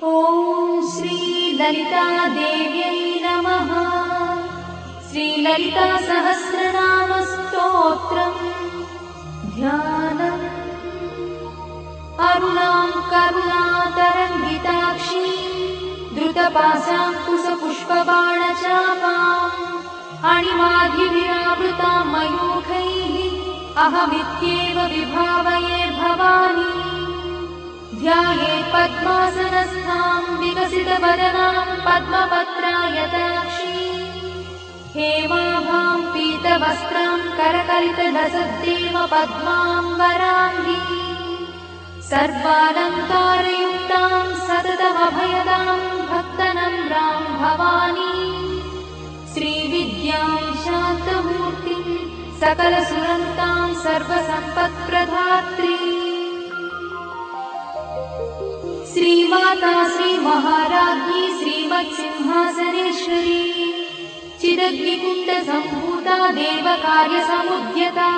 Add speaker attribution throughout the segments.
Speaker 1: ॐ श्री ललितादेव्यै नमः। श्रीललिता सहस्रनाम स्तोत्रम् ध्यानम्। अरुणां करुणातरङ्गिताक्षीं द्रुतपाशाङ्कुशपुष्पबाणचापाम् अणिमाधिविरावृतां मयूखैः अहमित्येव विभावये भवानी। ध्याये पद्मासनस्थां विकसितवदनां पद्मपत्रायताक्षीं हेमाभां पीतवस्त्रां करकलितलसद्देव पद्माम्बराङ्गी सर्वालङ्कारयुक्तां सततमभयदां भक्तनम्रां भवानी। श्रीविद्यां शान्तमूर्तिं सकलसुरन्तां सर्वसम्पत्प्रदात्री श्रीमाता श्रीमहाराज्ञी श्रीमत्सिंहासनेश्वरी चिदग्निकुण्डसम्भूता देवकार्यसमुद्यता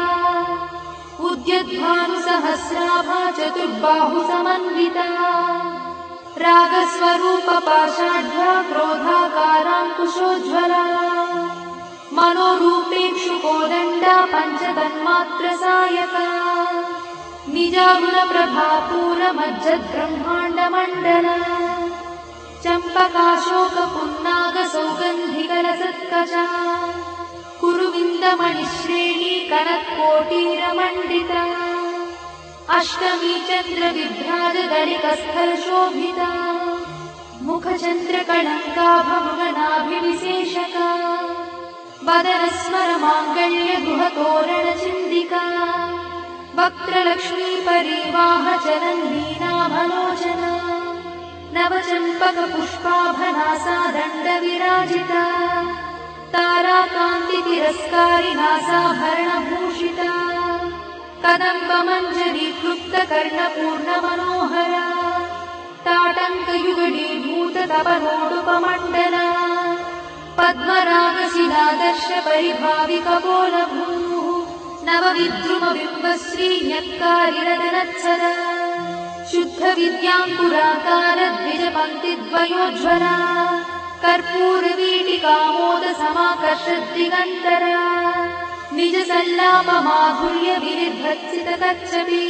Speaker 1: उद्यद्भानुसहस्राभा चतुर्बाहुसमन्विता रागस्वरूपपाषाढ्या क्रोधाकाराङ्कुशोज्ज्वला मनोरूपेक्षुकोदण्डा पञ्चतन्मात्रसायका निजागुणप्रभापूरमज्जद्ब्रह्माण्डमण्डला चम्पकाशोकपुन्नागसौगन्धिकलसत्कजा कुरुविन्दमणिश्रेणी कनत्कोटीरमण्डिता अष्टमी चन्द्रविभ्राजदलिकस्थलशोभिता मुखचन्द्रकलङ्काभमृगनाभिविशेषका वदनस्मरमाङ्गल्यगुहतोरणचिन्दिका वक्त्रलक्ष्मी परिवाहचलन्नीनाभलोचना नवचम्पकपुष्पाभनासा दण्डविराजिता ताराकान्तितिरस्कारिनासाभरणभूषिता कदम्बमञ्जरीक्लुप्तकर्णपूर्णमनोहरा ताटङ्कयुगलीभूततपनोडुपमण्डला पद्मरागशिलादर्शपरिभाविकपोलभूः नवविद्रुमबिम्बश्रीन्यक्कारिरदनत्सरा शुद्धविद्याङ्कुराकारद्विजपङ्क्तिद्वयोज्ज्वला कर्पूरवीटिकामोदसमाकर्षद्दिगन्तरा निजसल्लापमाधुर्यविनिर्भर्त्सितकच्छपी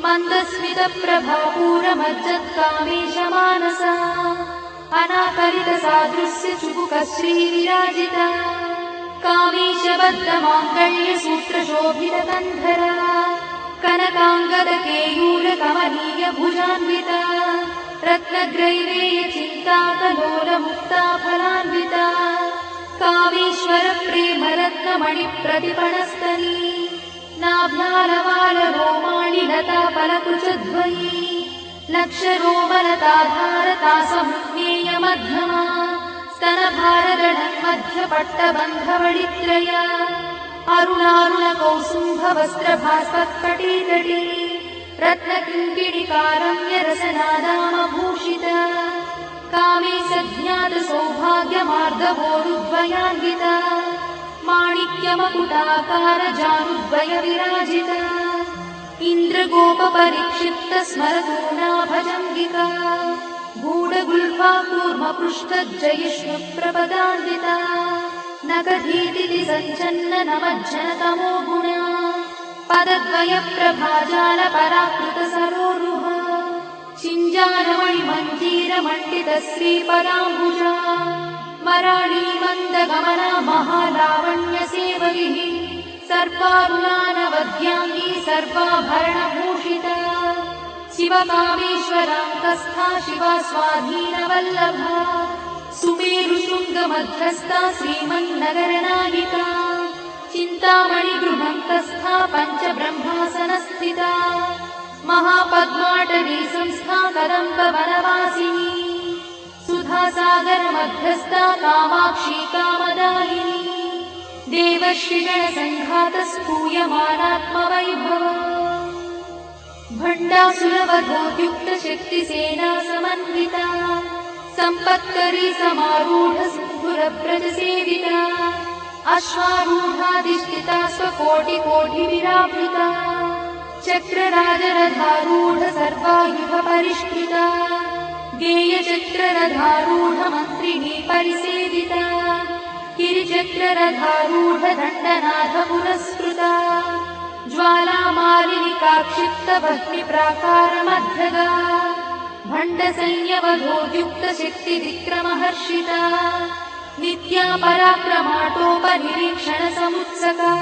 Speaker 1: मन्दस्मितप्रभापूरमज्जत्कामेशमानसा अनाकलितसादृश्यचुबुकश्रीविराजिता कामेशबद्धमाङ्गल्यसूत्रशोभितकन्धरा कनकाङ्गदकेयूरकमनीयभुजान्विता रत्नग्रैवेयचिन्ताकलोलमुक्ताफलान्विता कामेश्वरप्रेमरत्नमणिप्रतिपणस्तनी नाभ्यालवालरोमाणि लताफलकुचद्वयी लक्षरोमलताधारतासमुज्ञेयमध्यमा स्तनभारदढन्मध्यपट्टबन्धवळित्रया अरुणारुणकौसुम्भवस्त्रभास्वत्कटीतटी रत्नकिङ्किणिकारम्यरसनादामभूषिता कामे सज्ञातसौभाग्यमार्दवोरुद्वयान्विता माणिक्यमकुटाकारजानुद्वयविराजिता इन्द्रगोपपरिक्षिप्तस्मरतूनाभजङ्गिका गूढगुल्फाकूर्मपृष्ठज्जयिष्णुप्रपदान्विता नखधीतिसञ्चन्ननमज्जनतमो गुणा पदद्वयप्रभाजालपराकृतसरोरुहा चिञ्जानमणिमञ्जीरमण्डितश्रीपदाम्बुजा मराळीमन्दगमना महालावण्यसेवैः सर्वारुणानवद्याङ्गी सर्वाभरणभूषिता शिवकामेश्वरान्तस्था शिवा स्वाधीनवल्लभा सुमेरुशृङ्गमध्यस्था श्रीमन्नगरनायिका चिन्तामणिगृहन्तस्था पञ्चब्रह्मासनस्थिता महापद्माटवी संस्था कदम्बवनवासिनी सुधासागरमध्यस्था कामाक्षी कामदायिनी देवर्षिगणसङ्घातस्तूयमानात्मवैभव भण्डासुरवधोद्युक्तशक्तिसेना समन्विता सम्पत्करी समारूढसिन्धुरव्रजसेविता अश्वारूढाधिष्ठिता स्वकोटिकोटिविरावृता चक्रराजरथारूढ सर्वायुधपरिष्कृता गेयचक्ररथारूढमन्त्रिणी परिसेविता गिरिचक्ररथारूढदण्डनाथ पुरस्कृता ज्वालामालिनिकाक्षिप्तभक्तिप्राकारमध्यगा भण्डसैन्यवधोद्युक्तशक्तिविक्रमहर्षिता नित्या पराक्रमाटोपनिरीक्षणसमुत्सका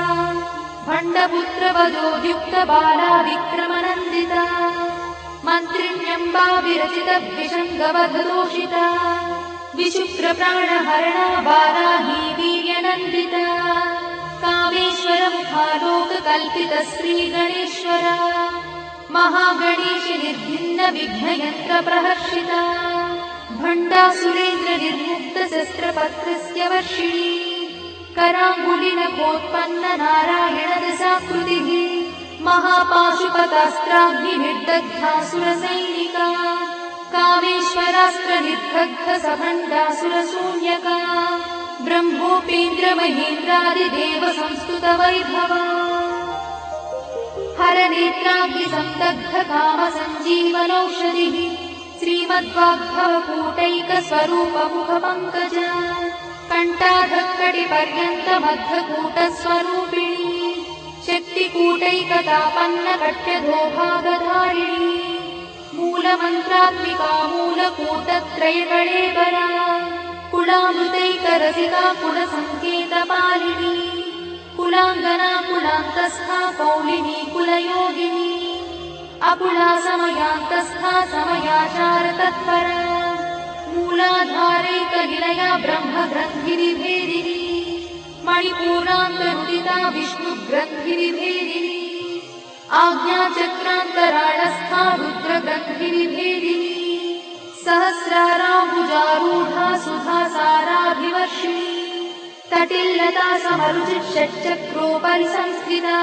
Speaker 1: भण्डपुत्रवधोद्युक्तबाला विक्रमनन्दिता मन्त्रिण्यम्बा विरचितद्विषङ्गवधदोषिता विशुक्रप्राणहरणा वाराही वीर्यनन्दिता कामेश्वरमुखालोककल्पितश्रीगणेश्वरा महागणेशि निर्भिन्नविघ्नयन्त्रप्रहर्षिता भण्डासुरेन्द्रनिर्मुक्तशस्त्रपत्रस्य वर्षिणी कराङ्गुलिनखोत्पन्ननारायणदशाकृतिः महापाशुपतास्त्राग्निर्दग्धासुरसैनिका कामेश्वरास्त्रनिर्दग्धसभण्डासुरशून्यका ब्रह्मोपेन्द्रमहेन्द्रादिदेवसंस्तुतवैभवा हरनेत्राग्निसंदग्धकामसञ्जीवनौषधिः श्रीमद्वाग्भवकूटैकस्वरूपमुखपङ्कजा कण्ठाधक्कटिपर्यन्तमद्धकूटस्वरूपिणी शक्तिकूटैकतापन्नकट्यधोभागधारिणी मूलमन्त्रात्मिका मूलकूटत्रयकळेबरा कुलामृतैकरसिका कुलसङ्केतपालिनी कुलाङ्गना कुलान्तस्था कौलिनी कुलयोगिनी अकुला समयान्तस्था समयाचारतत्परा मूलाधारैकनिलया ब्रह्मग्रन्थिविभेदिनी मणिपूर्णान्तनुदिता विष्णुग्रन्थिविभेदिनी आज्ञाचक्रान्तराळस्था रुद्रग्रन्थिविभेदिनी सहस्राराम्बुजारूढा सुधासाराभिवर्षिणी तटिल्लता समरुचिषट्चक्रोपरि संस्थिता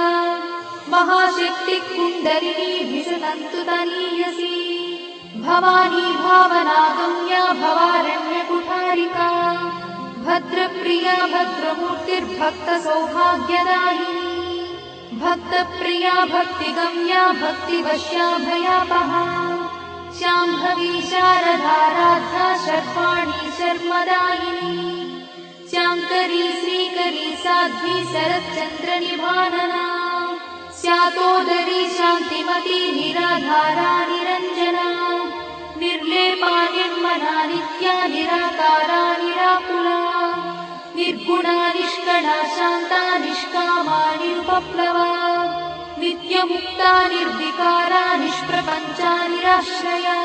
Speaker 1: महाशक्तिः कुण्डलिनी भिषदन्तुतनीयसी भवानी भावनागम्या भवारण्यकुठारिका भद्रप्रिया भद्रमूर्तिर्भक्तसौभाग्यदायिनी भक्तप्रिया भक्तिगम्या भक्तिवश्या भयापहा शाम्भवी शारदाराध्या शर्वाणी शर्मदायिनी शाङ्करी श्रीकरी साध्वी शरच्चन्द्रनिभानना स्यातोदरी शान्तिमती निराधारा निरञ्जना निर्लेपा निर्मला नित्या निराकारा निराकुला निर्गुणा निष्कला शान्ता निष्कामा निरुपप्लवा नित्यमुक्ता निर्विकारा निष्प्रपञ्चा निराश्रया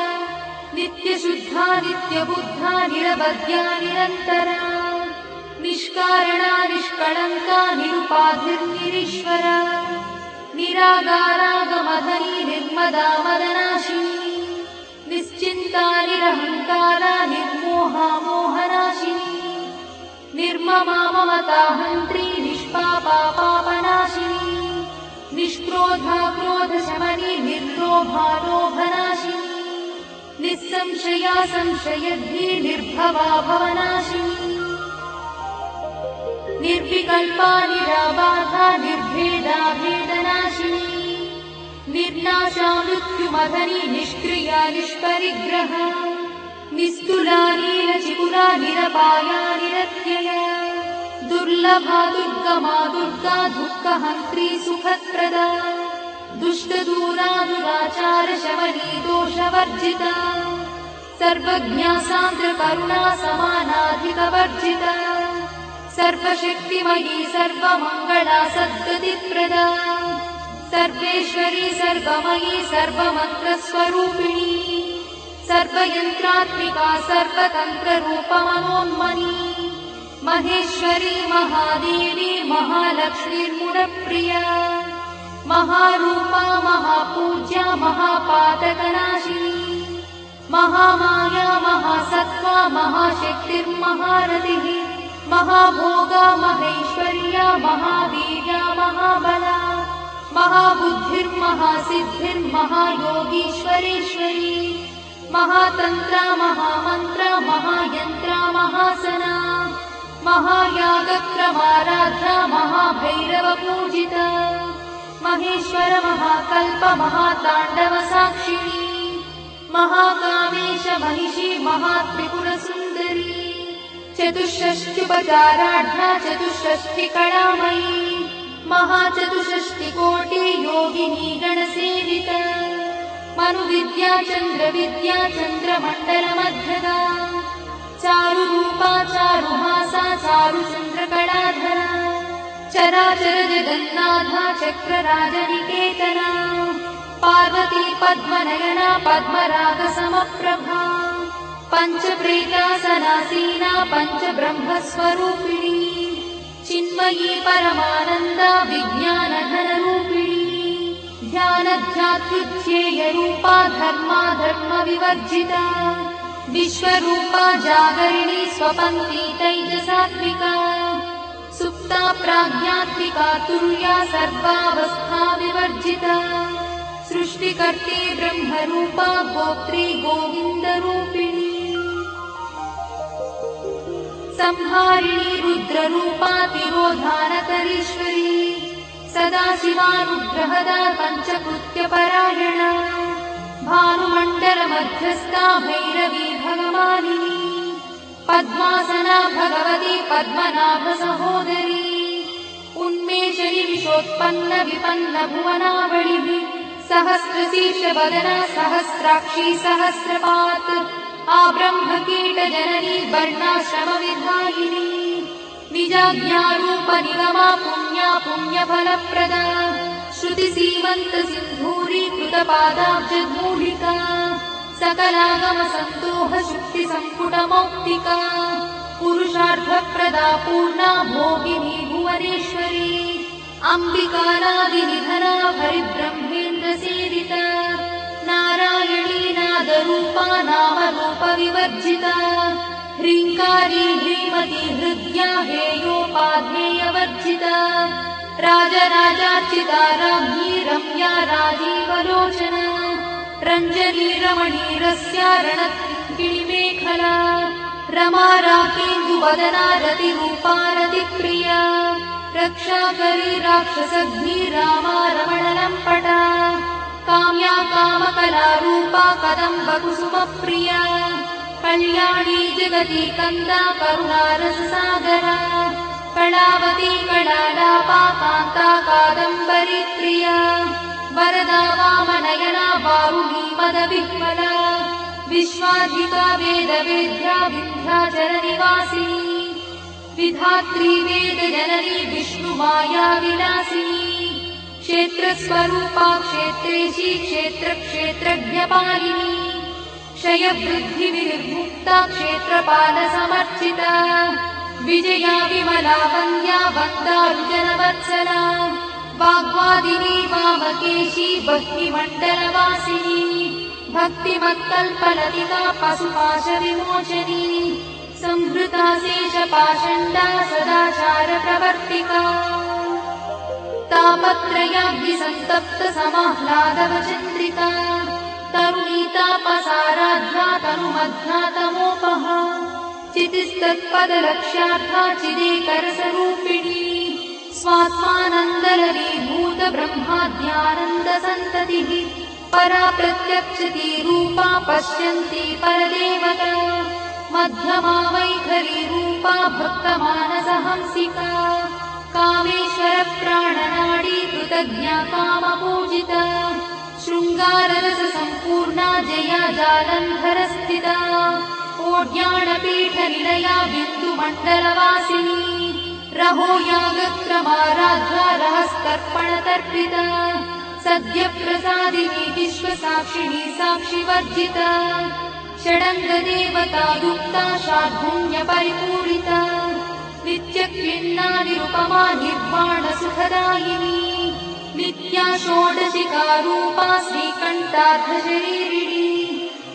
Speaker 1: नित्यशुद्धा नित्यबुद्धा निरवध्या निरन्तरा निष्कारणा निष्कळङ्का निरुपाधिर्निरीश्वरा निरागारागमधनी निर्मदा मदनाशिनी निश्चिन्ता निरहङ्कारा निर्मोहा मोहनाशिनी निर्ममा ममताहन्त्री निष्पापा पापनाशिनी निष्क्रोधा क्रोधशमनी निर्लोभा लोभनाशिनी निस्संशया संशयद्धि निर्भवा भवनाशिनी निर्विकल्पा निराबाधा निर्भेदा भेदनाशिनी निर्नाशा मृत्युमधनी निष्क्रिया निष्परिग्रहा निस्तुला नीलचिकुरा निरपाया निरत्यया दुर्लभा दुर्गमा दुर्गा दुःखहन्त्री सुखप्रदा दुष्टदूरा दुराचारशमनी दोषवर्जिता सर्वज्ञा सान्द्रकरुणा समानाधिकवर्जिता सर्वशक्तिमयी सर्वमङ्गला सद्गतिप्रदा सर्वेश्वरी सर्वमयी सर्वमन्त्रस्वरूपिणी सर्वयन्त्रात्मिका सर्वतन्त्ररूपमनोन्मनी महेश्वरी महादेवी महालक्ष्मीर्मुडप्रिया महारूपा महापूज्या महापातकनाशिनी महामाया महासत्त्वा महाशक्तिर्महारतिः महाभोगा महेश्वर्या महावीर्या महाबला महाबुद्धिर्महासिद्धिर्महायोगीश्वरेश्वरी महातन्त्रा महामन्त्रा महायन्त्रा महासना महायागक्रमाराध्या महाभैरवपूजिता महेश्वर महाकल्प महाताण्डवसाक्षिणी महाकामेश महिषी महात्रिपुरसुन्दरी चतुष्षष्ट्युपचाराढ्या चतुष्षष्टिकलामयी महाचतुष्षष्टिकोटि योगिनी गणसेविता मनुविद्या चन्द्रविद्या चन्द्रमण्डलमध्यगा चारुरूपा चारुहासा चारुचन्द्रकलाधरा चराचर जगन्नाथा चक्रराजनिकेतना पार्वती पद्मनयना पद्मरागसमप्रभा पञ्चप्रेतासनासीना पञ्चब्रह्मस्वरूपिणी चिन्मयी परमानन्दा विज्ञानघनरूपिणी ध्यानध्यात्युज्येयरूपा धर्मा धर्मविवर्जिता विश्वरूपा जागरिणी स्वपन्ती तैजसात्विका सुप्ता प्राज्ञात्मिका तुर्या सर्वावस्था विवर्जिता सृष्टिकर्त्री ब्रह्मरूपा गोत्री गोविन्दरूपिणी संहारिणी रुद्ररूपा तिरोधानकरीश्वरी सदाशिवानुग्रहदा पञ्चकृत्यपरायणा भानुमण्डलमध्यस्था भैरवी भगवानिनी पद्मासना भगवती पद्मनाभसहोदरी उन्मेषणि विशोत्पन्न विपन्न भुवनावलिः सहस्रशीर्षवदना सहस्राक्षी सहस्रपात् आब्रह्मकीटजननी वर्णाश्रमविधायिनी निजाज्ञारूपनिगमा पुण्या पुण्यफलप्रदा श्रुतिसीमन्तसिन्धूरी कृतपादाब्जगूढिका सकलागमसन्दोहशुक्तिसम्पुटमौक्तिका पुरुषार्थप्रदा पूर्णा भोगिनी भुवनेश्वरी अम्बिकानादिनिधना हरिब्रह्मेन्द्रसेविता नारायणी नादरूपा नामरूपविवर्जिता ह्रीङ्कारी ह्रीमती हृद्या हेयोपाध्येयवर्जिता राजराजार्चिता राज्ञी रम्या राजीवलोचना रञ्जनी रमणीरस्या रणकिणिमेखला रमा राकेन्दुवदना रतिरूपा रतिप्रिया रक्षाकरी राक्षसग्नी रामा रमणलम्पटा काम्या कामकलारूपा कदम्बकुसुमप्रिया कल्याणी जगती कन्दा करुणारससागरा कलावती कलालापा कान्ता कादम्बरी प्रिया वरदा वामनयना वारुणी मदविह्वला विश्वाधिका वेदवेद्या विन्ध्याचलनिवासिनी विधात्री वेदजननी विष्णुमाया विलासिनी क्षेत्रस्वरूपा क्षेत्रेशी क्षेत्रक्षेत्रज्ञपालिनी क्षयवृद्धिविर्मुक्ता क्षेत्रपालसमर्चिता विजया विमला वन्द्या वन्दारुजनवत्सला वाग्वादिनी वामकेशी भक्तिमण्डलवासिनी भक्तिमत्कल्पलतिका पशुपाशविमोचनी संहृता शेषपाषण्डा सदाचारप्रवर्तिका तापत्रयाग्निसन्तप्त समाह्लादवचन्द्रिका तरुणीतापसाराध्या तनुमध्ना तमोपहा चितिस्तत्पदलक्ष्यार्था चिदेकरसरूपिणी स्वात्मानन्दलरीभूत ब्रह्माद्यानन्दसन्ततिः परा प्रत्यक्षती रूपा पश्यन्ती परदेवता मध्यमा वैखरी रूपा भक्तमानसहंसिका कामेश्वरप्राणनाडी कृतज्ञा कामपूजिता शृङ्गाररससम्पूर्णा जया जालन्धरस्थिता ओड्याणपीठनिलया बिन्दुमण्डलवासिनी रहो यागक्रमाराध्या रहस्तर्पणतर्पिता सद्यप्रसादिनी विश्वसाक्षिणी साक्षिवर्जिता षडङ्गदेवता युक्ता शार्दूल्यपरिपूरिता नित्यक्लिन्ना निरुपमा निर्वाणसुखदायिनी नित्या षोडशिकारूपा श्रीकण्ठार्धशरीरिणी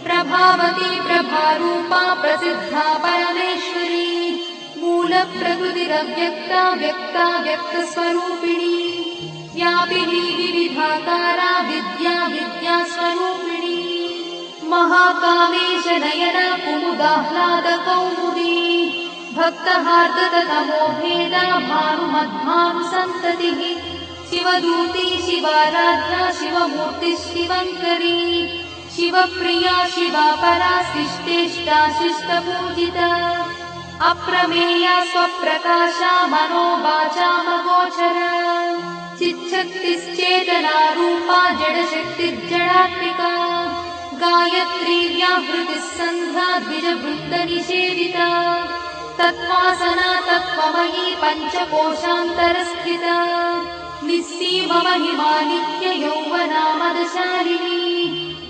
Speaker 1: प्रभावती प्रभारूपा प्रसिद्धा परमेश्वरी मूलप्रकृतिरव्यक्ता व्यक्ता व्यक्तस्वरूपिणी व्यापिनी विविधाकारा विद्या विद्यास्वरूपिणी महाकामेश नयना कुमुदाह्लादकौमुदी भक्तहार्दतमोभेदा भानुमद्भानुसन्ततिः शिवदूती शिवाराध्या शिवमूर्तिः शिवङ्करी शिवप्रिया शिवा परा शिष्टेष्टा शिष्टपूजिता अप्रमेया स्वप्रकाशा मनोवाचामगोचरा चिच्छक्तिश्चेतना रूपा जडशक्तिर्जडात्मिका गायत्री व्याहृतिः सन्ध्या द्विजवृन्दनिषेविता तत्त्वासना तत्त्वमयी पञ्चकोशान्तरस्थिता निःसीममहिमा नित्ययौवना मदशालिनी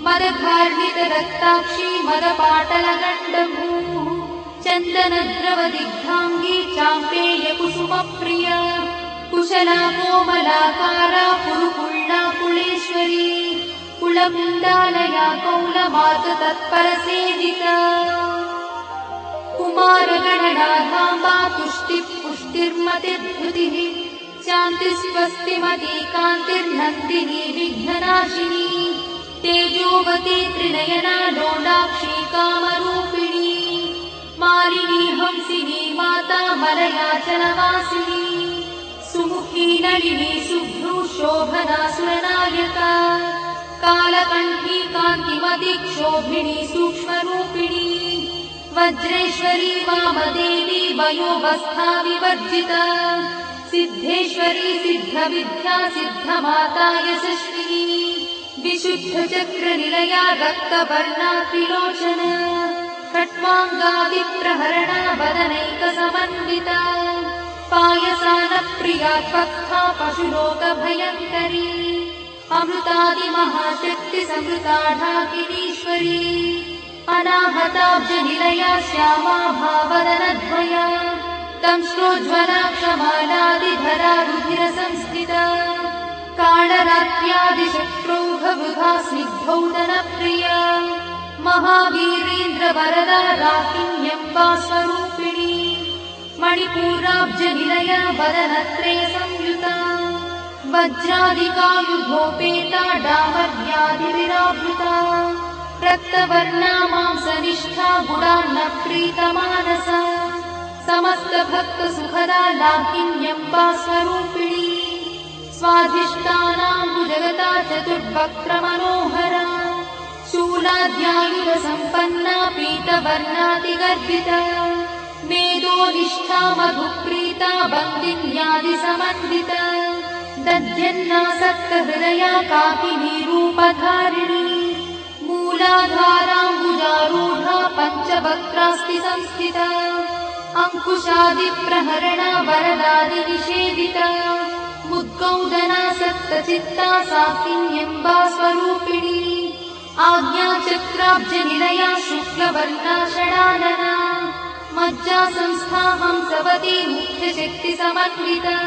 Speaker 1: मदघार्णितरक्ताक्षी मदपाटलगण्डभूः चन्दनद्रवदिग्धाङ्गी चाम्पेयकुसुमप्रिया कुशला कोमलाकारा कुरुकुल्ला कुलेश्वरी कुलकुण्डालया कौलमार्गतत्परसेविता कुमारगणनाधाम्बा तुष्टिः पुष्टिर्मतिर्धृतिः शान्तिस्वस्तिमती कान्तिर्नन्दिनी विघ्ननाशिनी तेजोवती त्रिनयना लोलाक्षी कामरूपिणी मालिनी हंसिनी माता मलयाचलवासिनी सुमुखी नलिनी शुभ्रू शोभना सुरनायका कालकण्ठी कान्तिमती क्षोभिणी सूक्ष्मरूपिणी वज्रेश्वरी वामदेवी वयोवस्था विवर्जिता सिद्धेश्वरी सिद्धविद्या सिद्धमाता यशस्विनी विशुद्धचक्रनिलया रक्तवर्णा त्रिलोचना खट्वाङ्गादिप्रहरणा वदनैकसमन्विता पायसानप्रिया त्वक्था पशुलोकभयङ्करी अमृतादिमहाशक्तिसमृता ढाकिनीश्वरी अनाहताब्जनिलया श्यामा भावदनद्वया दंष्ट्रोज्ज्वला क्षमालादिधरा रुधिरसंस्थिता कालरात्र्यादिशत्रुघवृथा स्निग्धौदनप्रिया महावीरेन्द्रवरदा राकिन्यम्बा स्वरूपिणी मणिपूराब्जनिलया वदनत्रयसंयुता वज्रादिकायुधोपेता डामर्यादिविरावृता रक्तवर्णा मांसनिष्ठा गुणान्नप्रीतमानसा समस्तभक्तसुखदा लाकिन्यम्बा स्वरूपिणी स्वाधिष्ठानाम्बुजगता चतुर्वक्त्रमनोहरा शूलाद्यायुधसम्पन्ना पीतवर्णातिगर्भिता मेधोनिष्ठा मधुप्रीता बन्दिन्यादिसमन्विता दध्यन्नासक्तहृदया काकिनी रूपधारिणी मूलाधाराम्बुजारूढा पञ्चवक्त्रास्ति संस्थिता अङ्कुशादिप्रहरणा वरदादिनिषेविता मुद्गौदनासक्तचित्ता साकिन्यम्बा स्वरूपिणी आज्ञाचक्राब्जनिलया शुक्लवर्णा षडानना मज्जासंस्था हंसवती मुख्यशक्तिसमन्विता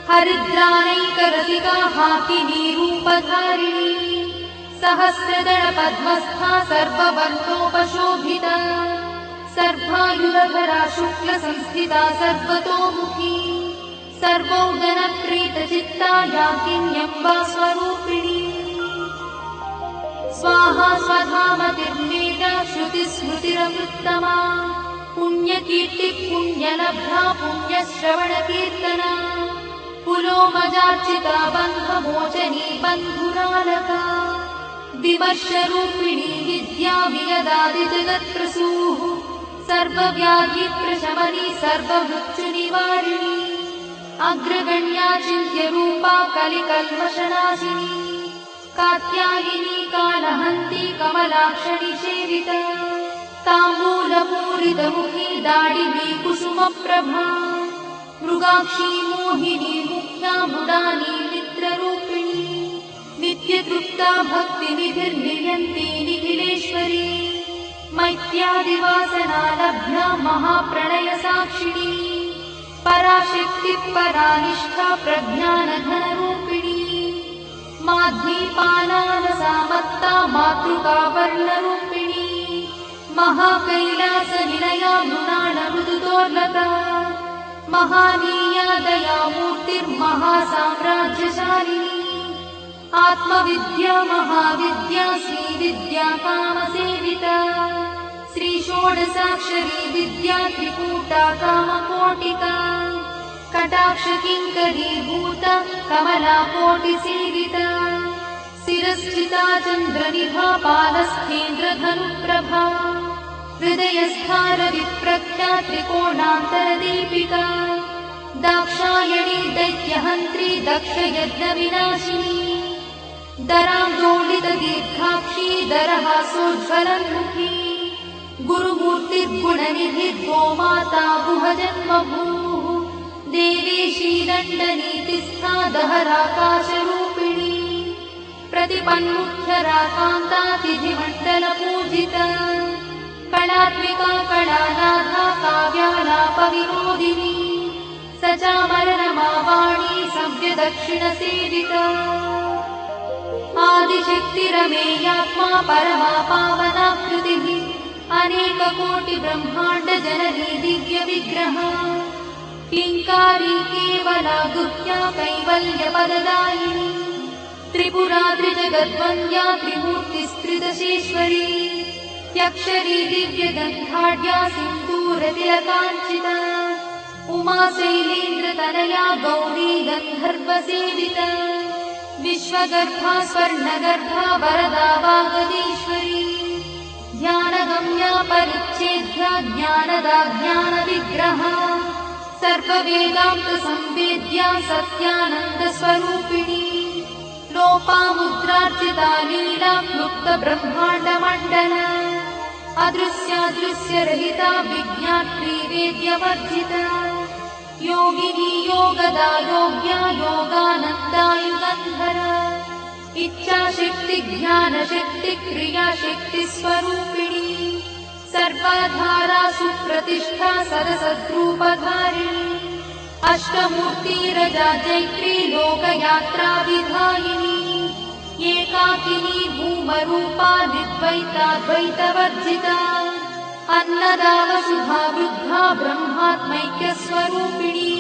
Speaker 1: हरिद्रानैकरसिका हाकिनी रूपधारिणी सहस्रदलपद्मस्था सर्ववर्णोपशोभिता सर्वायुधधरा शुक्लसंस्थिता सर्वतोमुखी सर्वौदनप्रीतचित्ता याकिन्यम्बा स्वरूपिणी स्वाहा स्वधामतिर्मेधा श्रुतिस्मृतिरमृत्तमा पुण्यकीर्तिः पुण्यलब्धा पुण्यश्रवणकीर्तना पुलोमजार्चिता बन्धमोचनी बन्धुरालका विमर्शरूपिणी विद्या वियदादिजगत्प्रसूः सर्वव्याधिप्रशमनी सर्वमृत्युनिवारिणी अग्रगण्या चिन्त्यरूपा कलिकल्मषनाशिनी कात्यायिनी कालहन्ती कमलाक्षणी सेविता ताम्बूलपूरितमुखी दाडिनी कुसुमप्रभा मृगाक्षी मोहिनी मुख्या मृडानी मित्ररूपिणी नित्यतृप्ता भक्तिनिधिर्नियन्ती निखिलेश्वरी मैत्यादिवासना लब्धा महाप्रणयसाक्षिणी पराशक्तिः परानिष्ठा प्रज्ञानघनरूपिणी माध्वीपानानसामत्ता मातृका वर्णरूपिणी महाकैलासनिलया मृणालमृदुदोर्लता महानीया दयामूर्तिर्महासाम्राज्यशालिनी आत्मविद्या महाविद्या श्रीविद्या कामसेविता श्रीषोडशाक्षरी विद्या त्रिकूटा कामकोटिका कटाक्षकिङ्करीभूता कमलाकोटिसेविता शिरस्थिता चन्द्रनिभा पालस्थेन्द्रधनुप्रभा हृदयस्थारविप्रख्या त्रिकोणान्तरदीपिका दाक्षायणी दैत्यहन्त्री दक्षयज्ञविनाशिनी दरान्दोलितदीर्घाक्षी दरहासोज्ज्वलन्मुखी गुरुमूर्तिर्गुणनिधि गोमाता गुहजन्मभूः देवेशी दण्डनीतिस्था दहराकाशरूपिणी प्रतिपन्मुख्यराकान्तातिथिमण्डलपूजिता कलात्मिका कलानाथा काव्यालापविनोदिनी सचामरनमावाणी सव्यदक्षिणसेविता आदिशक्तिरमेयात्मा परमा पावनाकृतिः अनेककोटिब्रह्माण्डजननी दिव्यविग्रहा किङ्कारी केवला गुह्या कैवल्यपददायिनी त्रिपुरा त्रिजगद्वन्द्या त्रिमूर्तिस्त्रिदशेश्वरी त्यक्षरी दिव्यगन्धाढ्या सिन्दूरतिलकाञ्चिता उमा शैलेन्द्रतनया गौरी गन्धर्वसेविता विश्वगर्भा स्वर्णगर्भा वरदा वागदीश्वरी ध्यानगम्या परिच्छेद्या ज्ञानदा ज्ञानविग्रहा सर्ववेदान्तसंवेद्या सत्यानन्दस्वरूपिणी लोपामुद्रार्चिता लीला क्लुप्तब्रह्माण्डमण्डला अदृश्यादृश्यरहिता विज्ञात्री वेद्यवर्जिता योगिनी योगदा योग्या योगानन्दा युगन्धरा इच्छाशक्ति ज्ञानशक्ति क्रियाशक्ति स्वरूपिणी सर्वाधारा सुप्रतिष्ठा सदसद्रूपधारिणी अष्टमूर्तिरजा जैत्री लोकयात्रा विधायिनी एकाकिनी भूमरूपा निर्द्वैताद्वैतवर्जिता अन्नदा वसुधा वृद्धा ब्रह्मात्मैक्यस्वरूपिणी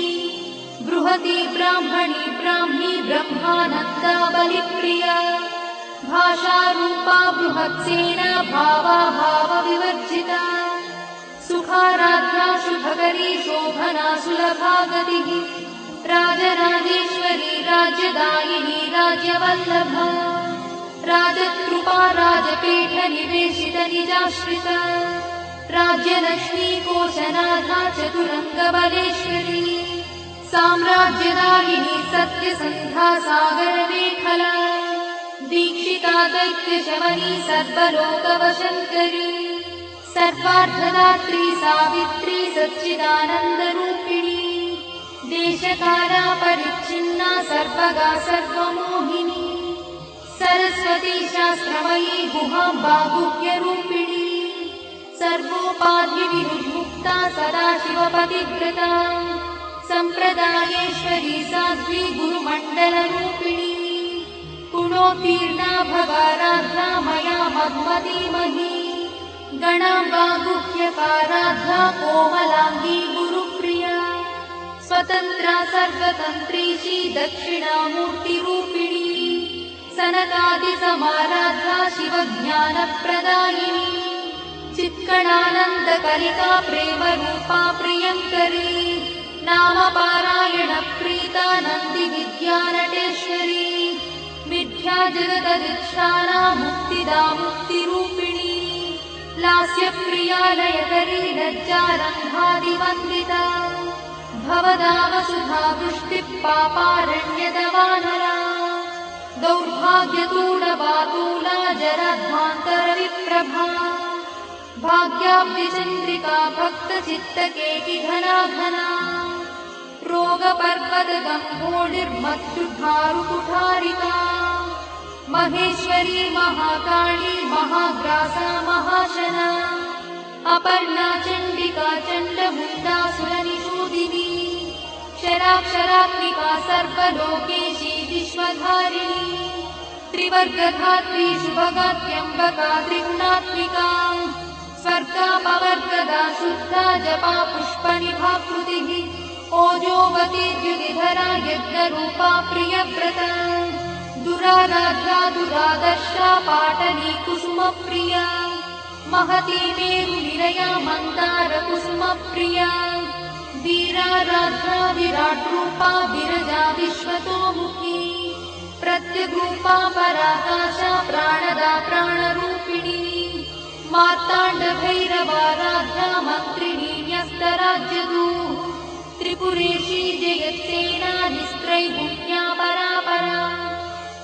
Speaker 1: बृहती ब्राह्मणी ब्राह्मी ब्रह्मानन्दा बलिप्रिया भाषारूपा बृहत्सेना भावा भावविवर्जिता सुखाराध्या शुभकरी शोभना सुलभा गतिः राजराजेश्वरी राज्यदायिनी राज्यवल्लभा राजकृपा राजपीठ निवेशित निजाश्रिता राज्यलक्ष्मी कोशनाथा चतुरङ्गबलेश्वरी साम्राज्यदायिनी सत्यसन्धा सागरमेखला दीक्षिता दैत्यशमनी सर्वलोकवशङ्करी सर्वार्थदात्री सावित्री सच्चिदानन्दरूपिणी देशकाला परिच्छिन्ना सर्वगा सर्वमोहिनी सरस्वती शास्त्रमयी गुहाम्बा गुह्यरूपिणी सर्वोपाधिविमुक्ता सदाशिवपतिव्रता सम्प्रदायेश्वरी साध्वी गुरुमण्डलरूपिणी गुणोत्तीर्णा भवाराध्या मया मधुमतीमही गणाम्बा गुह्यकाराध्या कोमलाङ्गी गुरुप्रिया स्वतन्त्रा सर्वतन्त्रीशी दक्षिणामूर्तिरूपिणी सनकादिसमाराध्या शिवज्ञानप्रदायिनी चित्कणानन्दकलिका प्रेमरूपा प्रियङ्करी नामपारायणप्रीता नन्दिविद्यानटेश्वरी मिथ्या जगदधिष्ठाना मुक्तिदा मुक्तिरूपिणी लास्यप्रिया लयकरी लज्जारम्भादिवन्दिता भवदा वसुधा वृष्टिः पापारण्यदवानरा दौर्भाग्यतूलवातूला जरध्वान्तरविप्रभा भाग्याब्धिचन्द्रिका भक्तचित्तकेकिघना घना रोगपर्वतगम्भोर्निर्मत्सुधारुकुठारिका महेश्वरी महाकाली महाग्रासा महाशना अपर्णा चण्डिका चण्डमुण्डासुरनिषूदिनी क्षराक्षरात्मिका सर्वलोकेशी विश्वधारिणी त्रिवर्गधात्री शुभगात्यम्बका त्रिगुणात्मिका स्वर्गापवर्गदा शुद्धा जपा पुष्पनिभाकृतिः ओजोवती द्युतिधरा यज्ञरूपा प्रियव्रता दुराराध्या दुरादर्शा पाटली कुसुमप्रिया महती मेरुनिलया मन्दारकुसुमप्रिया वीराराध्या विराट्रूपा विरजा विश्वतोमुखी प्रत्यग्रूपा पराकाशा प्राणदा प्राणरूपिणी मार्ताण्डभैरवाराध्या मन्त्रिणी न्यस्तराज्यदूः त्रिपुरेशी जयत्सेना निस्त्रैगुण्या परापरा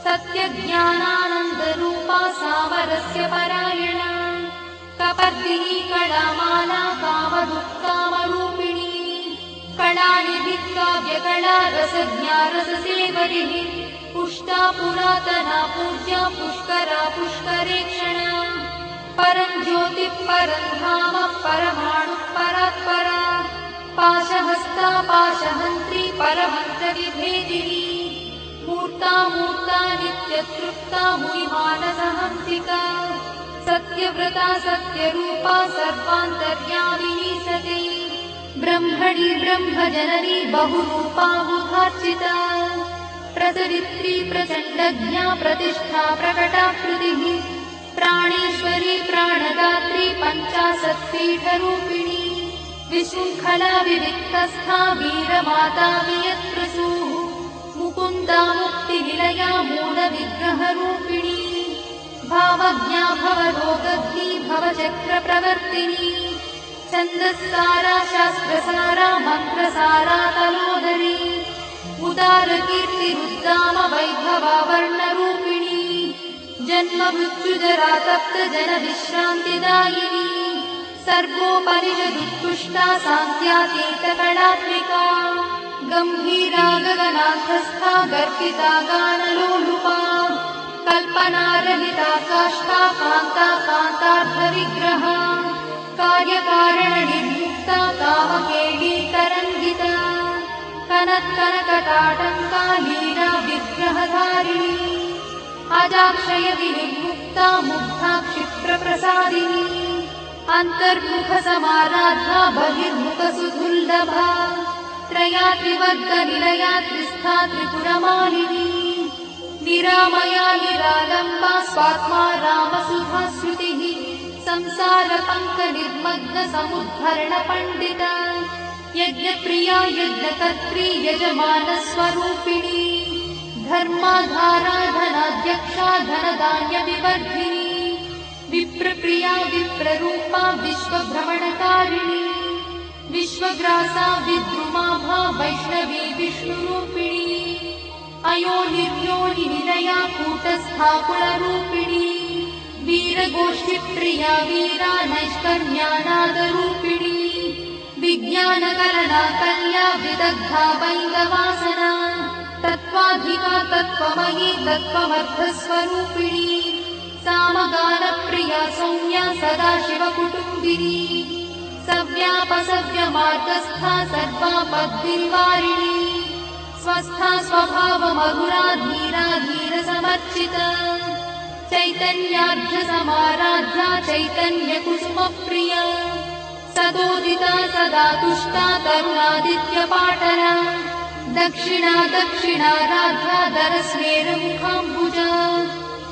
Speaker 1: सत्यज्ञानानन्दरूपा सामरस्य परायणा कपर्दिनी कलामाला कामदुःकामरूपिणी कलानिधिः काव्यकला रसज्ञा रससेवरिः पुष्टा पुरातना पूज्या पुष्करा पुष्करेक्षणा परं ज्योतिः परं धाम परमाणुः परात्परा पाशहस्ता पाशहन्त्री परमन्त्रविभेदिनी मूर्ता मूर्ता नित्यतृप्ता मुनिमानसहंसिका सत्यव्रता सत्यरूपा सर्वान्तर्यामिनी सती ब्रह्मणि ब्रह्मजननी बहुरूपा बुधार्चिता प्रसरित्री प्रचण्डज्ञा प्रतिष्ठा प्रकटाकृतिः प्राणेश्वरी प्राणदात्री पञ्चाशत्पीठरूपिणी विशृङ्खला विविक्तस्था वीरमाता वियत्प्रसूः मुकुन्दा मुक्तिनिलया मूलविग्रहरूपिणी भावज्ञा भवरोगग्नी भवचक्रप्रवर्तिनी छन्दस्सारा शास्त्रसारा मन्त्रसारा तलोदरी उदारकीर्तिरुद्दाम वैभवा वर्णरूपिणी जन्ममृत्युजरा तप्तजनविश्रान्तिदायिनी सर्वोपनिषदुत्कृष्टा सान्त्यातीतकलात्मिका गम्भीरा गगनाथस्था गर्भिता गानलोलुपा कल्पनारहिता काष्ठा कान्ता कान्तार्थविग्रहा कार्यकारणनिर्मुक्ता कामकेली तरङ्गिता कनत्कनकटाटङ्का लीला विग्रहधारिणी अजाक्षय विनिर्मुक्ता मुग्धा क्षिप्रप्रसादिनी अन्तर्मुखसमाराधा बहिर्मुखसुदुर्लभा त्रयात्रिवर्गनिलया त्रिस्था त्रिपुरमालिनी निरामया निरालम्बा स्वात्मा रामसुधाश्रुतिः संसारपङ्कनिर्मग्नसमुद्धरणपण्डिता यज्ञप्रिया यज्ञकर्त्री यजमानस्वरूपिणी धर्माधारा धनाध्यक्षा धनधान्यविवर्धिनी विप्रप्रिया विप्ररूपा विश्वभ्रमणकारिणी विश्वग्रासा विद्रुमाभा वैष्णवी विष्णुरूपिणी अयोनिर्योनिनिलया कूटस्था कुलरूपिणी वीरगोष्ठिप्रिया वीरा नैष्कर्म्यानादरूपिणी विज्ञानकरणा कल्या विदग्धा वैङ्गवासना तत्त्वाधिका तत्त्वमयी तत्त्वमर्थस्वरूपिणी सामगानप्रिया सौम्या सदाशिवकुटुम्बिनी सव्यापसव्यमार्गस्था सर्वापद्विनिवारिणी स्वस्था स्वभावमधुरा धीरा धीरसमर्चिता चैतन्यार्घ्यसमाराध्या चैतन्यकुसुमप्रिया सदोदिता सदा तुष्टा तरुणादित्यपाटला दक्षिणा दक्षिणाराध्या दरस्मेरमुखाम्बुजा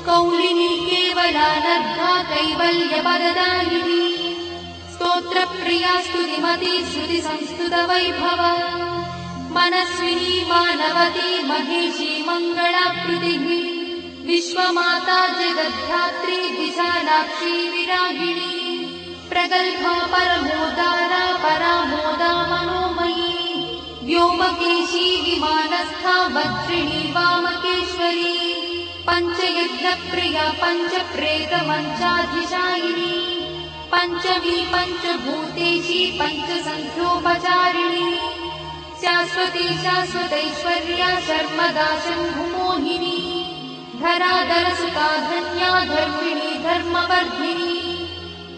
Speaker 1: कौलिनी केवलानर्घा कैवल्यपददायिनी स्तोत्रप्रिया स्तुतिमती श्रुतिसंस्तुतवैभवा मनस्विनी मानवती महेशी मङ्गलाकृतिः विश्वमाता जगद्धात्री विशालाक्षी विरागिणी प्रगल्भा परमोदारा परामोदा मनोमयी व्योमकेशी विमानस्था वज्रिणी वामकेश्वरी पञ्चयज्ञप्रिया पञ्चप्रेतमञ्चाधिशायिनी पञ्चमी पञ्चभूतेशी पञ्चसङ्ख्योपचारिणी शाश्वती शाश्वतैश्वर्या शर्मदा शम्भुमोहिनी धराधरसुता धन्या धर्मिणी धर्मवर्धिनी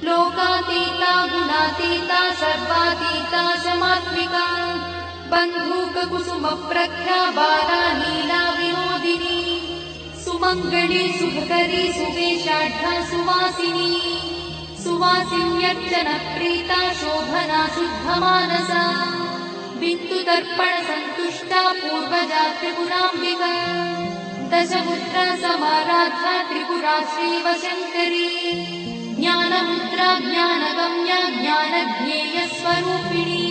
Speaker 1: लोकातीता गुणातीता सर्वातीता समात्मिका बन्धूककुसुमप्रख्या बाला लीला विनोदिनी सुमङ्गली सुभकरी सुवेशाढ्या सुवासिनी सुवासिन्यर्चनप्रीता शोभना शुद्धमानसा बिन्दुदर्पणसन्तुष्टा पूर्वजा त्रिपुराम्बिका दशमुद्रा समाराध्या त्रिपुरा श्रीवशङ्करी ज्ञानमुद्रा ज्ञानगम्या ज्ञानज्ञेयस्वरूपिणी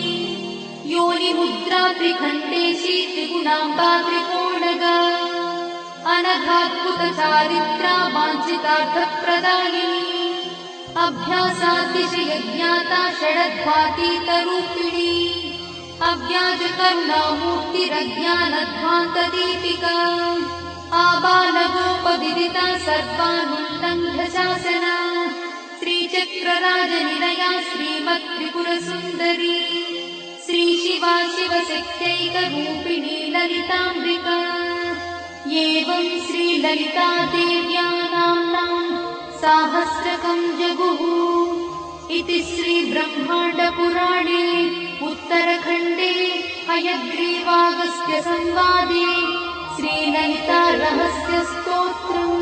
Speaker 1: योनिमुद्रा त्रिखण्डेशी त्रिगुणाम्बा त्रिकोणगा अनघाद्भुतचारित्रा वाञ्छितार्थप्रदायिनी अभ्यासातिशयज्ञाता षडध्वातीतरूपिणी अव्याजकरुणामूर्तिरज्ञानध्वान्तदीपिका आबालगोपविदिता सर्वानुल्लङ्घ्य शासना श्रीचक्रराजनिलया श्रीमत्त्रिपुरसुन्दरी श्रीशिवा शिवशक्त्यैकरूपिणी ललिताम्बिका एवं श्रीललितादेव्या नाम्नां साहस्रकं जगुः इति श्रीब्रह्माण्डपुराणे उत्तरखण्डे हयग्रीवागस्त्यसंवादे श्रीललितारहस्यस्तोत्रम्।